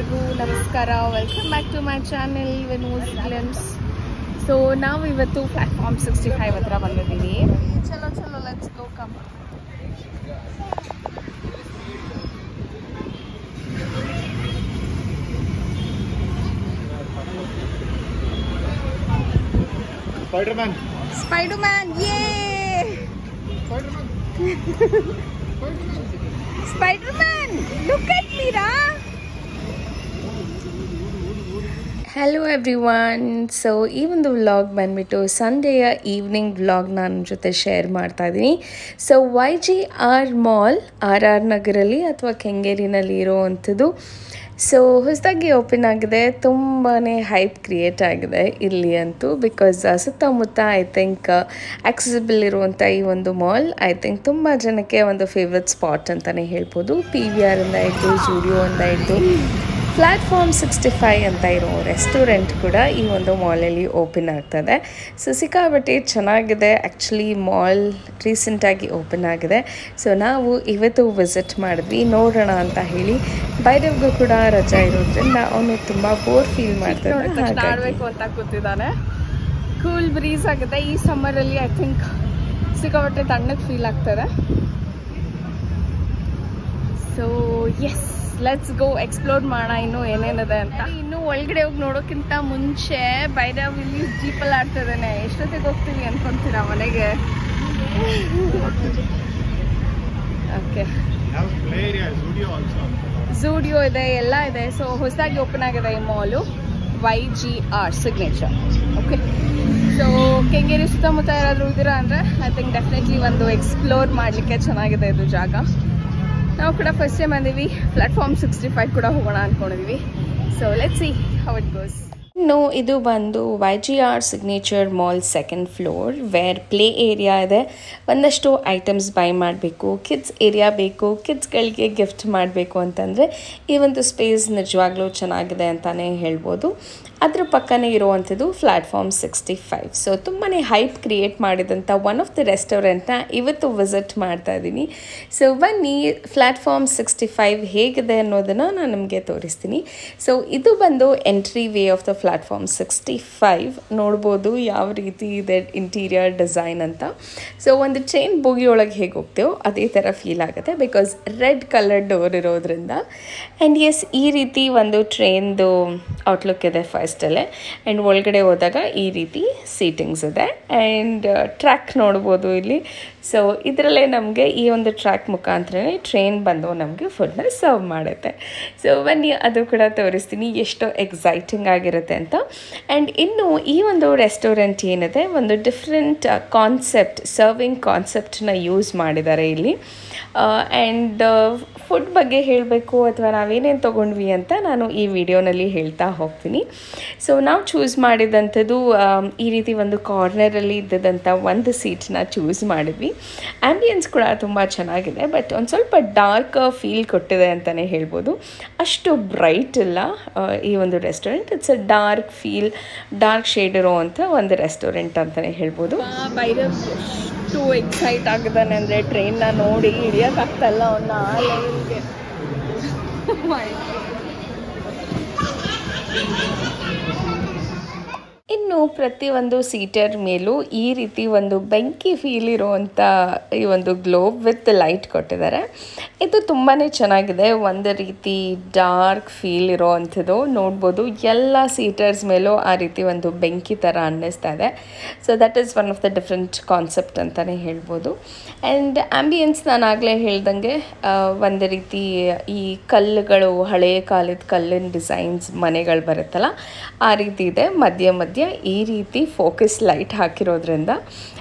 ಎಲ್ಲರಿಗೂ ನಮಸ್ಕಾರ. Welcome back to my channel Venus Glimpse. So ನಾವು ಇವತ್ತು ಪ್ಲಾಟ್ಫಾರ್ಮ್ 65 ಹತ್ರ ಬಂದಿದ್ದೀವಿ. ಚಲೋ ಚಲೋ let's go come. Spider-Man, yay! Spider-Man, look at me, Ra. Hello everyone. So ಈ ಒಂದು ವ್ಲಾಗ್ ಬಂದ್ಬಿಟ್ಟು ಸಂಡೇಯ ಈವ್ನಿಂಗ್ ವ್ಲಾಗ್ನ ನನ್ನ ಜೊತೆ ಶೇರ್ ಮಾಡ್ತಾ ಇದ್ದೀನಿ. ಸೊ YGR ಮಾಲ್ RR ನಗರಲ್ಲಿ ಅಥವಾ ಕೆಂಗೇರಿನಲ್ಲಿ ಇರೋವಂಥದ್ದು. ಸೊ ಹೊಸದಾಗಿ ಓಪನ್ ಆಗಿದೆ. ತುಂಬಾ ಹೈಪ್ ಕ್ರಿಯೇಟ್ ಆಗಿದೆ ಇಲ್ಲಿ ಅಂತೂ, ಬಿಕಾಸ್ ಸುತ್ತಮುತ್ತ ಐ ಥಿಂಕ್ ಆಕ್ಸೆಸಿಬಲ್ ಇರುವಂಥ ಈ ಒಂದು ಮಾಲ್ ಐ ಥಿಂಕ್ ತುಂಬ ಜನಕ್ಕೆ ಒಂದು ಫೇವ್ರೆಟ್ ಸ್ಪಾಟ್ ಅಂತಲೇ ಹೇಳ್ಬೋದು. PVR ಇಂದ ಹಿಡಿದು ಜೂಡಿಯೋ ಇಂದ ಹಿಡಿದು ಪ್ಲಾಟ್ಫಾರ್ಮ್ 65 ಅಂತ ಇರೋ ರೆಸ್ಟೋರೆಂಟ್ ಕೂಡ ಈ ಒಂದು ಮಾಲಲ್ಲಿ ಓಪನ್ ಆಗ್ತದೆ. ಸೊ ಸಿಕ್ಕಾಪಟ್ಟೆ ಚೆನ್ನಾಗಿದೆ. ಆ್ಯಕ್ಚುಲಿ ಮಾಲ್ ರೀಸೆಂಟಾಗಿ ಓಪನ್ ಆಗಿದೆ. ಸೊ ನಾವು ಇವತ್ತು ವಿಸಿಟ್ ಮಾಡಿದ್ವಿ, ನೋಡೋಣ ಅಂತ ಹೇಳಿ. ಬೈರವ್ಗೂ ಕೂಡ ರಜಾ ಇರೋದ್ರಿಂದ ಅವನು ತುಂಬ ಬೋರ್ ಫೀಲ್ ಮಾಡ್ತಾನೆ, ಆಡಬೇಕು ಅಂತ ಕೂತಿದ್ದಾನೆ. ಕೂಲ್ ಬ್ರೀಸ್ ಆಗುತ್ತೆ ಈ ಸಮ್ಮರಲ್ಲಿ. ಐ ಥಿಂಕ್ ಸಿಕ್ಕಾಪಟ್ಟೆ ತಣ್ಣಗೆ ಫೀಲ್ ಆಗ್ತದೆ. So yes, let's go explore ಮಾಡೋಣ ಇನ್ನು ಏನೇನಿದೆ ಅಂತ. ಇನ್ನು ಒಳಗಡೆ ಹೋಗಿ ನೋಡೋಕ್ಕಿಂತ ಮುಂಚೆ ಬೈರವ್ ಇಲ್ಲಿ ಜೀಪಲ್ಲಿ ಆಡ್ತಿದ್ದಾನೆ. ಎಷ್ಟೊತ್ತಿಗೆ ಹೋಗ್ತೀವಿ ಅನ್ಕೊಂತೀರಾ ಮನೆಗೆ? ಓಕೆ, ಝೂಡಿಯೋ ಇದೆ, ಎಲ್ಲ ಇದೆ. ಸೊ ಹೊಸದಾಗಿ ಓಪನ್ ಆಗಿದೆ ಈ ಮಾಲು, YGR signature. Okay, so Kengeri ಸುತ್ತಮುತ್ತ ಯಾರಾದರೂ ಇದ್ದೀರಾ ಅಂದರೆ ಐ ಥಿಂಕ್ ಡೆಫಿನೆಟ್ಲಿ ಒಂದು ಎಕ್ಸ್ಪ್ಲೋರ್ ಮಾಡಲಿಕ್ಕೆ ಚೆನ್ನಾಗಿದೆ ಇದು ಜಾಗ. ನಾವು ಕೂಡ ಫಸ್ಟ್ ಟೈಮ್ ಬಂದೀವಿ. ಪ್ಲಾಟ್ಫಾರ್ಮ್ 65 ಕೂಡ ಹೋಗೋಣ ಅಂದ್ಕೊಂಡಿದ್ದೀವಿ. So let's see how it goes. ಇನ್ನು ಇದು ಬಂದು YGR signature mall second floor, where play area ಇದೆ. ಒಂದಷ್ಟು ಐಟಮ್ಸ್ ಬೈ ಮಾಡಬೇಕು, ಕಿಡ್ಸ್ ಏರಿಯಾ ಬೇಕು, ಕಿಡ್ಸ್ಗಳಿಗೆ ಗಿಫ್ಟ್ ಮಾಡಬೇಕು ಅಂತಂದರೆ ಈ ಒಂದು ಸ್ಪೇಸ್ ನಿಜವಾಗ್ಲೂ ಚೆನ್ನಾಗಿದೆ ಅಂತಲೇ ಹೇಳ್ಬೋದು. ಅದ್ರ ಪಕ್ಕನೇ ಇರುವಂಥದ್ದು ಪ್ಲಾಟ್ಫಾರ್ಮ್ 65. ಸೊ ತುಂಬಾ ಹೈಪ್ ಕ್ರಿಯೇಟ್ ಮಾಡಿದಂಥ ಒನ್ ಆಫ್ ದಿ ರೆಸ್ಟೋರೆಂಟ್ನ ಇವತ್ತು ವಿಸಿಟ್ ಮಾಡ್ತಾ ಇದ್ದೀನಿ. ಸೊ ಬನ್ನಿ, ಪ್ಲಾಟ್ಫಾರ್ಮ್ 65 ಹೇಗಿದೆ ಅನ್ನೋದನ್ನು ನಾನು ನಿಮಗೆ ತೋರಿಸ್ತೀನಿ. ಸೊ ಇದು ಬಂದು entry way of the platform 65. ನೋಡ್ಬೋದು ಯಾವ ರೀತಿ ಇದೆ ಇಂಟೀರಿಯರ್ ಡಿಸೈನ್ ಅಂತ. ಸೊ ಒಂದು ಟ್ರೈನ್ ಬೋಗಿ ಒಳಗೆ ಹೇಗೆ ಹೋಗ್ತೇವೋ ಅದೇ ಥರ ಫೀಲ್ ಆಗುತ್ತೆ, ಬಿಕಾಸ್ ರೆಡ್ ಕಲರ್ ಡೋರ್ ಇರೋದ್ರಿಂದ. ಆ್ಯಂಡ್ ಎಸ್, ಈ ರೀತಿ ಒಂದು ಟ್ರೈನ್ದು ಔಟ್ಲುಕ್ ಇದೆ ಫಸ್ಟಲ್ಲೇ. ಆ್ಯಂಡ್ ಒಳಗಡೆ ಹೋದಾಗ ಈ ರೀತಿ ಸೀಟಿಂಗ್ಸ್ ಇದೆ. ಆ್ಯಂಡ್ ಟ್ರ್ಯಾಕ್ ನೋಡ್ಬೋದು ಇಲ್ಲಿ. ಸೊ ಇದರಲ್ಲೇ ನಮಗೆ ಈ ಒಂದು ಟ್ರ್ಯಾಕ್ ಮುಖಾಂತರನೇ ಟ್ರೈನ್ ಬಂದು ನಮಗೆ ಫುಡ್ನ ಸರ್ವ್ ಮಾಡುತ್ತೆ. ಸೊ ಬನ್ನಿ, ಅದು ಕೂಡ ತೋರಿಸ್ತೀನಿ ಎಷ್ಟು ಎಕ್ಸೈಟಿಂಗ್ ಆಗಿರುತ್ತೆ ಅಂತ. ಆ್ಯಂಡ್ ಇನ್ನು ಈ ಒಂದು ರೆಸ್ಟೋರೆಂಟ್ ಏನಿದೆ, ಒಂದು ಡಿಫ್ರೆಂಟ್ ಕಾನ್ಸೆಪ್ಟ್, ಸರ್ವಿಂಗ್ ಕಾನ್ಸೆಪ್ಟನ್ನ ಯೂಸ್ ಮಾಡಿದ್ದಾರೆ ಇಲ್ಲಿ. ಆ್ಯಂಡ್ ಫುಡ್ ಬಗ್ಗೆ ಹೇಳಬೇಕು ಅಥವಾ ನಾವೇನೇನು ತೊಗೊಂಡ್ವಿ ಅಂತ ನಾನು ಈ ವಿಡಿಯೋನಲ್ಲಿ ಹೇಳ್ತಾ ಹೋಗ್ತೀನಿ. ಸೊ ನಾವು ಚೂಸ್ ಮಾಡಿದಂಥದ್ದು ಈ ರೀತಿ ಒಂದು ಕಾರ್ನರಲ್ಲಿ ಇದ್ದಂಥ ಒಂದು ಸೀಟನ್ನ ಚೂಸ್ ಮಾಡಿದ್ವಿ. ಆ್ಯಂಬಿಯನ್ಸ್ ಕೂಡ ತುಂಬ ಚೆನ್ನಾಗಿದೆ, ಬಟ್ ಒಂದು ಸ್ವಲ್ಪ ಡಾರ್ಕ್ ಫೀಲ್ ಕೊಟ್ಟಿದೆ ಅಂತಲೇ ಹೇಳ್ಬೋದು. ಅಷ್ಟು ಬ್ರೈಟ್ ಇಲ್ಲ ಈ ಒಂದು restaurant. It's a dark feel, dark shade ಇರೋವಂಥ ಒಂದು ರೆಸ್ಟೋರೆಂಟ್ ಅಂತಲೇ ಹೇಳ್ಬೋದು. ಬೈರವ್ ಎಷ್ಟು ಎಕ್ಸೈಟ್ ಆಗಿದ್ದಾನೆ ಅಂದರೆ ಟ್ರೈನ್ನ ನೋಡಿ ಹಿಡಿಯೋಕ್ಕಾಗ್ತಲ್ಲ ಅವನ್ನ ಆ ಲೆವೆಲ್ಗೆ. ಇನ್ನು ಪ್ರತಿಯೊಂದು ಸೀಟರ್ ಮೇಲೂ ಈ ರೀತಿ ಒಂದು ಬೆಂಕಿ ಫೀಲ್ ಇರುವಂಥ ಈ ಒಂದು ಗ್ಲೋಬ್ ವಿತ್ ಲೈಟ್ ಕೊಟ್ಟಿದ್ದಾರೆ. ಇದು ತುಂಬಾ ಚೆನ್ನಾಗಿದೆ. ಒಂದು ರೀತಿ ಡಾರ್ಕ್ ಫೀಲ್ ಇರೋವಂಥದ್ದು ನೋಡ್ಬೋದು. ಎಲ್ಲ ಸೀಟರ್ಸ್ ಮೇಲೂ ಆ ರೀತಿ ಒಂದು ಬೆಂಕಿ ಥರ ಅನ್ನಿಸ್ತಾ ಇದೆ. So that is one of the different concept ಅಂತಲೇ ಹೇಳ್ಬೋದು. ಆ್ಯಂಡ್ ಆ್ಯಂಬಿಯನ್ಸ್ ನಾನು ಆಗಲೇ ಹೇಳ್ದಂಗೆ ಒಂದು ರೀತಿ ಈ ಕಲ್ಲುಗಳು, ಹಳೆಯ ಕಾಲದ ಕಲ್ಲಿನ ಡಿಸೈನ್ಸ್ ಮನೆಗಳು ಬರುತ್ತಲ್ಲ ಆ ರೀತಿ ಇದೆ. ಮಧ್ಯ ಮಧ್ಯ ಈ ರೀತಿ ಫೋಕಸ್ ಲೈಟ್ ಹಾಕಿರೋದ್ರಿಂದ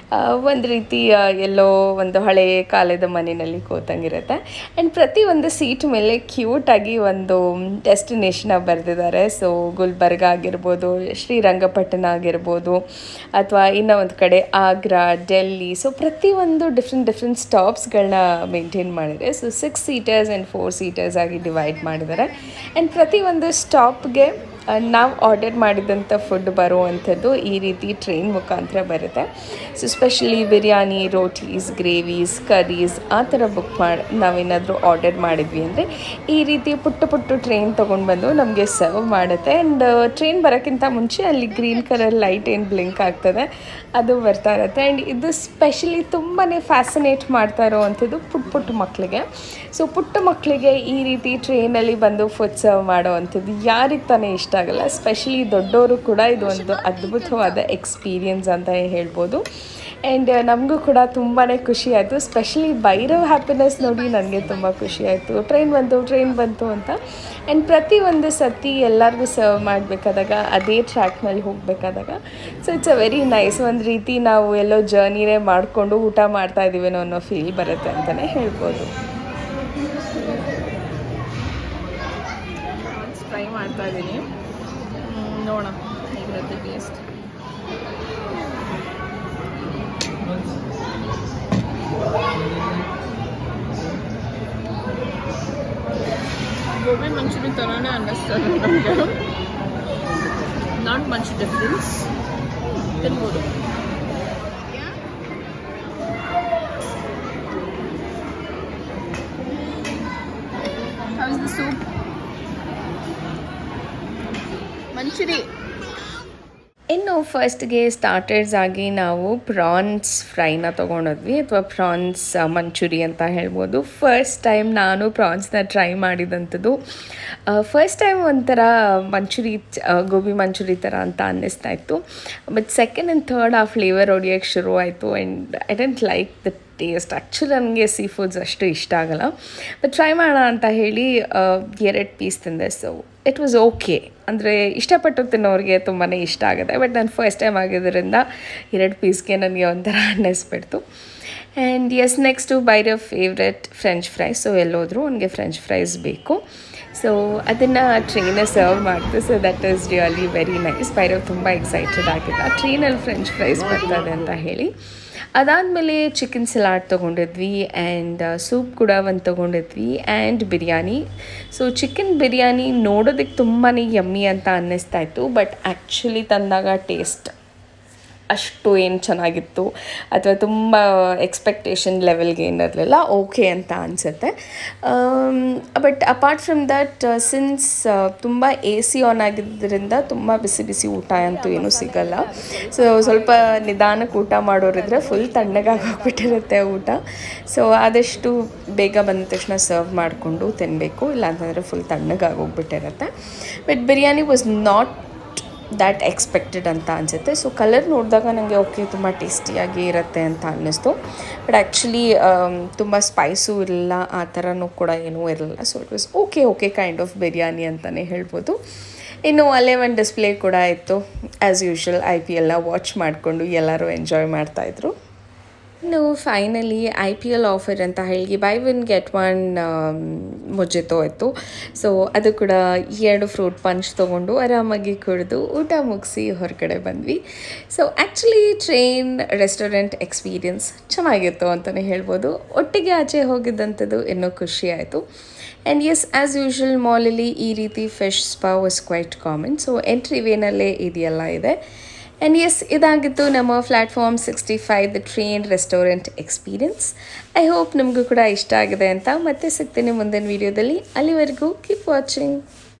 ಒಂದು ರೀತಿ ಎಲ್ಲೋ ಒಂದು ಹಳೆಯ ಕಾಲದ ಮನೆಯಲ್ಲಿ ಕೂತಂಗಿರುತ್ತೆ. ಆ್ಯಂಡ್ ಪ್ರತಿಯೊಂದು ಸೀಟ್ ಮೇಲೆ ಕ್ಯೂಟಾಗಿ ಒಂದು ಡೆಸ್ಟಿನೇಷನ ಬರೆದಿದ್ದಾರೆ. ಸೊ ಗುಲ್ಬರ್ಗ ಆಗಿರ್ಬೋದು, ಶ್ರೀರಂಗಪಟ್ಟಣ ಆಗಿರ್ಬೋದು, ಅಥವಾ ಇನ್ನೂ ಒಂದು ಕಡೆ ಆಗ್ರಾ, ಡೆಲ್ಲಿ. ಸೊ ಪ್ರತಿಯೊಂದು ಡಿಫ್ರೆಂಟ್ ಸ್ಟಾಪ್ಸ್ಗಳನ್ನ ಮೇಂಟೈನ್ ಮಾಡಿದ್ದಾರೆ. ಸೊ 6 ಸೀಟರ್ಸ್ ಆ್ಯಂಡ್ 4 ಸೀಟರ್ಸ್ ಆಗಿ ಡಿವೈಡ್ ಮಾಡಿದ್ದಾರೆ. ಆ್ಯಂಡ್ ಪ್ರತಿಯೊಂದು ಸ್ಟಾಪ್ಗೆ ನಾವು ಆರ್ಡರ್ ಮಾಡಿದಂಥ ಫುಡ್ ಬರುವಂಥದ್ದು ಈ ರೀತಿ ಟ್ರೈನ್ ಮುಖಾಂತರ ಬರುತ್ತೆ. So specially biryani, rotis, gravies, curries ಆ ಥರ ಬುಕ್ ಮಾಡಿ ನಾವೇನಾದರೂ ಆರ್ಡರ್ ಮಾಡಿದ್ವಿ ಅಂದರೆ ಈ ರೀತಿ ಪುಟ್ಟ ಟ್ರೈನ್ ತೊಗೊಂಡು ಬಂದು ನಮಗೆ ಸರ್ವ್ ಮಾಡುತ್ತೆ. ಆ್ಯಂಡ್ ಟ್ರೈನ್ ಬರೋಕ್ಕಿಂತ ಮುಂಚೆ ಅಲ್ಲಿ ಗ್ರೀನ್ ಕಲರ್ ಲೈಟ್ ಏನು ಬ್ಲಿಂಕ್ ಆಗ್ತದೆ ಅದು ಬರ್ತಾ ಇರುತ್ತೆ. ಆ್ಯಂಡ್ ಇದು ಸ್ಪೆಷಲಿ ತುಂಬಾ ಫ್ಯಾಸಿನೇಟ್ ಮಾಡ್ತಾ ಇರೋವಂಥದ್ದು ಪುಟ್ಟ ಮಕ್ಕಳಿಗೆ. ಸೊ ಪುಟ್ಟ ಮಕ್ಕಳಿಗೆ ಈ ರೀತಿ ಟ್ರೈನಲ್ಲಿ ಬಂದು ಫುಡ್ ಸರ್ವ್ ಮಾಡೋವಂಥದ್ದು ಯಾರಿಗೆ ತಾನೇ ಇಷ್ಟ ಆಗಲ್ಲ. ಸ್ಪೆಷಲಿ ದೊಡ್ಡವರು ಕೂಡ ಇದು ಒಂದು ಅದ್ಭುತವಾದ ಎಕ್ಸ್ಪೀರಿಯನ್ಸ್ ಅಂತ ಹೇಳ್ಬೋದು. ಆ್ಯಂಡ್ ನಮಗೂ ಕೂಡ ತುಂಬಾ ಖುಷಿ ಆಯಿತು. ಸ್ಪೆಷಲಿ ಭೈರವ್ ಹ್ಯಾಪಿನೆಸ್ ನೋಡಿ ನನಗೆ ತುಂಬ ಖುಷಿ ಆಯಿತು. ಟ್ರೈನ್ ಬಂತು ಅಂತ. ಆ್ಯಂಡ್ ಪ್ರತಿ ಒಂದು ಸತಿ ಎಲ್ಲರಿಗೂ ಸರ್ವ್ ಮಾಡಬೇಕಾದಾಗ ಅದೇ ಟ್ರ್ಯಾಕ್ ಮೇಲೆ ಹೋಗಬೇಕಾದಾಗ so it's a very nice. ಒಂದು ರೀತಿ ನಾವು ಎಲ್ಲೋ ಜರ್ನಿನೇ ಮಾಡಿಕೊಂಡು ಊಟ ಮಾಡ್ತಾಯಿದ್ದೀವೇನೋ ಅನ್ನೋ ಫೀಲ್ ಬರುತ್ತೆ ಅಂತಲೇ ಹೇಳ್ಬೋದು. ಟ್ರೈ ಮಾಡ್ತಾ ಇದ್ದೀನಿ, ನೋಡೋಣ ಹೇಗಿರುತ್ತೆ ಟೇಸ್ಟ್. ಗೋಬಿ ಮಂಚೂರಿ ಥರನೇ ಅನ್ನಿಸ್ತದೆ ನಮಗೆ, ನಾಟ್ ಮಚ್ ಡಿಫ್ರೆನ್ಸ್. ತಿನ್ಬೋದು. How is the soup? Manchurian. ಇನ್ನು ಫಸ್ಟ್ಗೆ ಸ್ಟಾರ್ಟರ್ಸ್ ಆಗಿ ನಾವು ಪ್ರಾನ್ಸ್ ಫ್ರೈನ ತೊಗೊಂಡಿದ್ವಿ, ಅಥವಾ ಪ್ರಾನ್ಸ್ ಮಂಚೂರಿ ಅಂತ ಹೇಳ್ಬೋದು. ಫಸ್ಟ್ ಟೈಮ್ ನಾನು ಪ್ರಾನ್ಸ್ನ ಟ್ರೈ ಮಾಡಿದಂಥದ್ದು. ಫಸ್ಟ್ ಟೈಮ್ ಒಂಥರ ಮಂಚೂರಿ, ಗೋಬಿ ಮಂಚೂರಿ ಥರ ಅಂತ ಅನ್ನಿಸ್ತಾ ಇತ್ತು. ಬಟ್ ಸೆಕೆಂಡ್ ಆ್ಯಂಡ್ ಥರ್ಡ್ ಆ ಫ್ಲೇವರ್ ಹೊಡಿಯೋಕ್ಕೆ ಶುರು ಆಯಿತು. And I don't like the taste. Actually ನನಗೆ ಸೀ ಫುಡ್ಸ್ ಅಷ್ಟು ಇಷ್ಟ ಆಗಲ್ಲ. ಬಟ್ ಟ್ರೈ ಮಾಡೋಣ ಅಂತ ಹೇಳಿ 2 ಪೀಸ್ ತಿಂದೆ. So it was okay. ಅಂದರೆ ಇಷ್ಟಪಟ್ಟು ತಿನ್ನೋರಿಗೆ ತುಂಬಾ ಇಷ್ಟ ಆಗುತ್ತೆ. ಬಟ್ ನಾನು ಫಸ್ಟ್ ಟೈಮ್ ಆಗಿದ್ದರಿಂದ 2 ಪೀಸ್ಗೆ ನನಗೆ ಒಂಥರ ಅನ್ನಿಸ್ಬಿಡ್ತು. And yes, next Bhairav favourite french fries. So ಎಲ್ಲೋದ್ರೂ ನನಗೆ ಫ್ರೆಂಚ್ ಫ್ರೈಸ್ ಬೇಕು. ಸೊ ಅದನ್ನು ಟ್ರೈನಲ್ಲಿ ಸರ್ವ್ ಮಾಡ್ತು. So that is really very nice. Bhairav ತುಂಬ ಎಕ್ಸೈಟೆಡ್ ಆಗಿದ್ದ ಟ್ರೈನಲ್ಲಿ ಫ್ರೆಂಚ್ ಫ್ರೈಸ್ ಬರ್ತದೆ ಅಂತ ಹೇಳಿ. ಅದಾದಮೇಲೆ ಚಿಕನ್ ಸಲಾಡ್ ತೊಗೊಂಡಿದ್ವಿ, ಆ್ಯಂಡ್ ಸೂಪ್ ಕೂಡ ಒಂದು ತೊಗೊಂಡಿದ್ವಿ, and biryani. So chicken biryani ನೋಡೋದಕ್ಕೆ ತುಂಬಾ ಯಮ್ಮಿ ಅಂತ ಅನ್ನಿಸ್ತಾ ಇತ್ತು. ಬಟ್ ಆ್ಯಕ್ಚುಲಿ ತಂದಾಗ ಟೇಸ್ಟ್ ಅಷ್ಟು ಏನು ಚೆನ್ನಾಗಿತ್ತು ಅಥವಾ ತುಂಬ ಎಕ್ಸ್ಪೆಕ್ಟೇಷನ್ ಲೆವೆಲ್ಗೆ ಏನಿರಲಿಲ್ಲ. ಓಕೆ ಅಂತ ಅನಿಸುತ್ತೆ. But apart from that, since ತುಂಬ AC ಆನ್ ಆಗಿದ್ದರಿಂದ ತುಂಬ ಬಿಸಿ ಊಟ ಅಂತೂ ಏನೂ ಸಿಗಲ್ಲ. ಸೊ ಸ್ವಲ್ಪ ನಿಧಾನಕ್ಕೆ ಊಟ ಮಾಡೋರಿದ್ರೆ ಫುಲ್ ತಣ್ಣಗಾಗಿ ಹೋಗ್ಬಿಟ್ಟಿರುತ್ತೆ ಊಟ. ಸೊ ಆದಷ್ಟು ಬೇಗ ಬಂದ ತಕ್ಷಣ ಸರ್ವ್ ಮಾಡಿಕೊಂಡು ತಿನ್ನಬೇಕು, ಇಲ್ಲಾಂತಂದರೆ ಫುಲ್ ತಣ್ಣಗಾಗಿ ಹೋಗ್ಬಿಟ್ಟಿರುತ್ತೆ. But biryani was not that expected ಅಂತ ಅನಿಸುತ್ತೆ. ಸೊ ಕಲರ್ ನೋಡಿದಾಗ ನನಗೆ ಓಕೆ ತುಂಬ ಟೇಸ್ಟಿಯಾಗಿ ಇರುತ್ತೆ ಅಂತ ಅನ್ನಿಸ್ತು. ಬಟ್ ಆ್ಯಕ್ಚುಲಿ ತುಂಬ ಸ್ಪೈಸು ಇರಲಿಲ್ಲ, ಆ ಥರನೂ ಕೂಡ ಏನೂ ಇರಲಿಲ್ಲ. So it was okay kind of biryani ಅಂತಲೇ ಹೇಳ್ಬೋದು. ಇನ್ನು ಅಲ್ಲೇ ಒಂದು ಡಿಸ್ಪ್ಲೇ ಕೂಡ ಇತ್ತು. ಆ್ಯಸ್ ಯೂಶ್ವಲ್ IPL ವಾಚ್ ಮಾಡಿಕೊಂಡು ಎಲ್ಲರೂ ಎಂಜಾಯ್ ಮಾಡ್ತಾಯಿದ್ರು. ಇನ್ನು ಫೈನಲಿ IPL ಆಫರ್ ಅಂತ ಹೇಳಿ ಬೈ 1 get 1 ಮೊಜಿತೋ ಇತ್ತು. ಸೊ ಅದು ಕೂಡ 2 ಫ್ರೂಟ್ ಪಂಚ್ ತೊಗೊಂಡು ಆರಾಮಾಗಿ ಕುಡಿದು ಊಟ ಮುಗಿಸಿ ಹೊರಗಡೆ ಬಂದ್ವಿ. So actually train restaurant experience ಚೆನ್ನಾಗಿತ್ತು ಅಂತಲೇ ಹೇಳ್ಬೋದು. ಒಟ್ಟಿಗೆ ಆಚೆ ಹೋಗಿದ್ದಂಥದ್ದು ಇನ್ನೂ ಖುಷಿ ಆಯಿತು. ಆ್ಯಂಡ್ ಎಸ್, ಆ್ಯಸ್ ಯೂಶ್ವಲ್ ಮಾಲಲ್ಲಿ ಈ ರೀತಿ fish spa was quite common. So entry ವೇನಲ್ಲೇ ಇದೆಲ್ಲ ಇದೆ. ಆ್ಯಂಡ್ ಎಸ್, ಇದಾಗಿತ್ತು ನಮ್ಮ platform 65 the train restaurant experience. I hope ನಿಮಗೂ ಕೂಡ ಇಷ್ಟ ಆಗಿದೆ ಅಂತ. ಮತ್ತೆ ಸಿಗ್ತೀನಿ ಮುಂದಿನ ವೀಡಿಯೋದಲ್ಲಿ. ಅಲ್ಲಿವರೆಗೂ ಕೀಪ್ ವಾಚಿಂಗ್.